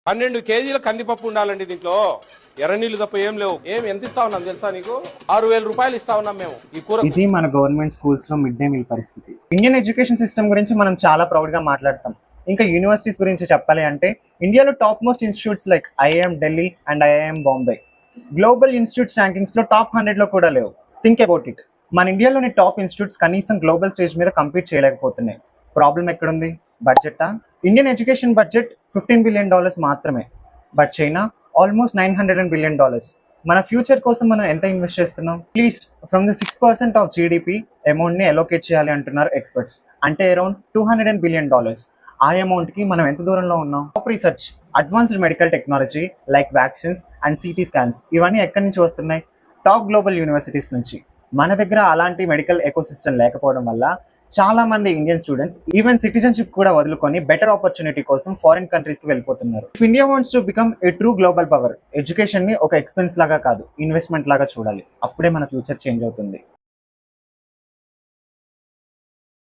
12 కేజీల కందిపప్పు ఉండాలండి దీంట్లో. ఎర్ర నీళ్లు తప్ప ఏం లేవు. ఎంత ఇస్తా ఉన్నాం తెలుసా నీకు? 6,000 రూపాయలు ఇస్తా ఉన్నాం మేము ఈ కూర. ఇది మన గవర్నమెంట్ స్కూల్స్ లో మిడ్ డే మీల్ పరిస్థితి. ఇండియన్ ఎడ్యుకేషన్ సిస్టమ్ గురించి మనం చాలా ప్రౌడ్ గా మాట్లాడతాం. ఇంకా యూనివర్సిటీస్ గురించి చెప్పాలి అంటే ఇండియాలో top most institutes like IIM Delhi and IIM Bombay global institutes rankings లో టాప్ 100 లో కూడా లేవు. Think about it. మన ఇండియాలోని టాప్ ఇన్స్టిట్యూట్స్ కనీసం గ్లోబల్ స్టేజ్ మీద కంపీట్ చేయలేకపోతున్నాయి. ప్రాబ్లం ఎక్కడుంది? బడ్జెటా? ఇండియన్ ఎడ్యుకేషన్ బడ్జెట్ $15 బిలియన్ మాత్రమే. But China almost $900 billion. మన ఫ్యూచర్ కోసం మనం ఎంత ఇన్వెస్ట్ చేస్తున్నాం? Please from the 6% of GDP amount ని అలోకేట్ చేయాలి అంటున్నారు ఎక్స్పర్ట్స్. అంటే అరౌండ్ $200 బిలియన్. ఆ అమౌంట్ కి మనం ఎంత దూరంలో ఉన్నాం? Top research, advanced medical technology like vaccines and CT scans ఇవన్నీ ఎక్కడి నుంచి వస్తున్నాయి? టాప్ గ్లోబల్ యూనివర్సిటీస్ నుంచి. మన దగ్గర అలాంటి మెడికల్ ఎకోసిస్టమ్ లేకపోవడం వల్ల చాలా మంది ఇండియన్ స్టూడెంట్స్ ఈవెన్ సిటిజన్షిప్ కూడా వదులుకొని బెటర్ ఆపర్చునిటీ కోసం ఫారిన్ కంట్రీస్ కి వెళ్ళిపోతున్నారు. If India wants to become a true global power, education ని ఒక ఎక్స్పెన్స్ లాగా కాదు, ఇన్వెస్ట్మెంట్ లాగా చూడాలి. అప్పుడే మన ఫ్యూచర్ చేంజ్ అవుతుంది.